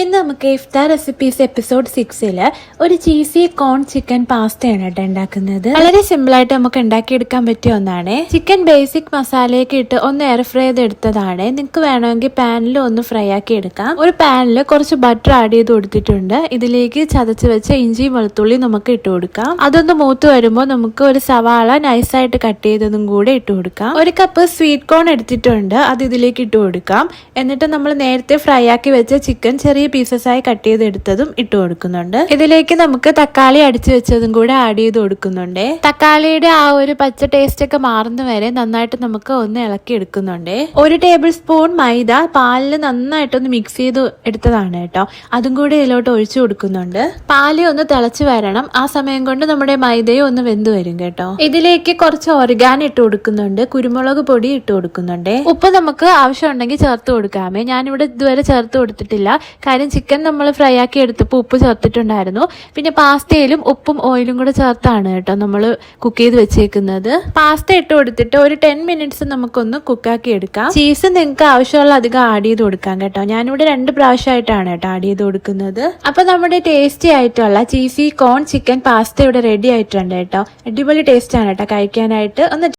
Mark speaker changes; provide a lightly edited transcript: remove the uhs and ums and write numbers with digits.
Speaker 1: ഇന്ന് നമുക്ക് ഇഫ്താർ recipes episode 6 ഒരു ചീസി കോൺ ചിക്കൻ പാസ്തയാണ് കേട്ടോ ഉണ്ടാക്കുന്നത്. വളരെ സിമ്പിൾ ആയിട്ട് നമുക്ക് ഉണ്ടാക്കിയെടുക്കാൻ പറ്റിയ ഒന്നാണ്. ചിക്കൻ ബേസിക് മസാലയൊക്കെ ഇട്ട് ഒന്ന് എയർ ഫ്രൈ ചെയ്തെടുത്തതാണ്. നിങ്ങൾക്ക് വേണമെങ്കിൽ പാനിൽ ഒന്ന് ഫ്രൈ ആക്കി എടുക്കാം. ഒരു പാനിൽ കുറച്ച് ബട്ടർ ആഡ് ചെയ്ത് കൊടുത്തിട്ടുണ്ട്. ഇതിലേക്ക് ചതച്ച് വെച്ച ഇഞ്ചിയും വെളുത്തുള്ളി നമുക്ക് ഇട്ട് കൊടുക്കാം. അതൊന്ന് മൂത്ത് വരുമ്പോൾ നമുക്ക് ഒരു സവാള നൈസായിട്ട് കട്ട് ചെയ്തതും കൂടെ ഇട്ട് കൊടുക്കാം. ഒരു കപ്പ് സ്വീറ്റ് കോൺ എടുത്തിട്ടുണ്ട്, അത് ഇതിലേക്ക് ഇട്ട് കൊടുക്കാം. എന്നിട്ട് നമ്മൾ നേരത്തെ ഫ്രൈ ആക്കി വെച്ച ചിക്കൻ ചെറിയ പീസസ് ആയി കട്ട് ചെയ്തെടുത്തതും ഇട്ട് കൊടുക്കുന്നുണ്ട്. ഇതിലേക്ക് നമുക്ക് തക്കാളി അടിച്ചു വെച്ചതും കൂടെ ആഡ് ചെയ്ത് കൊടുക്കുന്നുണ്ട്. തക്കാളിയുടെ ആ ഒരു പച്ച ടേസ്റ്റ് ഒക്കെ മാറുന്ന വരെ നന്നായിട്ട് നമുക്ക് ഒന്ന് ഇളക്കി എടുക്കുന്നുണ്ട്. 1 ടേബിൾ സ്പൂൺ മൈദ പാലിൽ നന്നായിട്ടൊന്ന് മിക്സ് ചെയ്ത് എടുത്തതാണ് കേട്ടോ. അതും കൂടെ ഇതിലോട്ട് ഒഴിച്ചു കൊടുക്കുന്നുണ്ട്. പാല് ഒന്ന് തിളച്ചു വരണം. ആ സമയം കൊണ്ട് നമ്മുടെ മൈദയും ഒന്ന് വെന്ത് വരും കേട്ടോ. ഇതിലേക്ക് കുറച്ച് ഒറിഗാനോ ഇട്ട് കൊടുക്കുന്നുണ്ട്. കുരുമുളക് പൊടി ഇട്ട് കൊടുക്കുന്നുണ്ട്. ഉപ്പ് നമുക്ക് ആവശ്യമുണ്ടെങ്കിൽ ചേർത്ത് കൊടുക്കാമേ. ഞാനിവിടെ ഇതുവരെ ചേർത്ത് കൊടുത്തിട്ടില്ല. കാര്യം ചിക്കൻ നമ്മൾ ഫ്രൈ ആക്കി എടുത്തപ്പോൾ ഉപ്പ് ചേർത്തിട്ടുണ്ടായിരുന്നു. പിന്നെ പാസ്തയിലും ഉപ്പും ഓയിലും കൂടെ ചേർത്താണ് കേട്ടോ നമ്മൾ കുക്ക് ചെയ്ത് വെച്ചേക്കുന്നത്. പാസ്ത ഇട്ട് കൊടുത്തിട്ട് ഒരു 10 മിനിറ്റ്സ് നമുക്കൊന്ന് കുക്കാക്കി എടുക്കാം. ചീസ് നിങ്ങൾക്ക് ആവശ്യമുള്ള അധികം ആഡ് ചെയ്ത് കൊടുക്കാം കേട്ടോ. ഞാനിവിടെ 2 പ്രാവശ്യമായിട്ടാണ് കേട്ടോ ആഡ് ചെയ്ത് കൊടുക്കുന്നത്. അപ്പൊ നമ്മുടെ ടേസ്റ്റി ആയിട്ടുള്ള ചീസി കോൺ ചിക്കൻ പാസ്ത ഇവിടെ റെഡി ആയിട്ടുണ്ട് കേട്ടോ. അടിപൊളി ടേസ്റ്റ് ആണ് കേട്ടോ കഴിക്കാനായിട്ട്. ഒന്ന്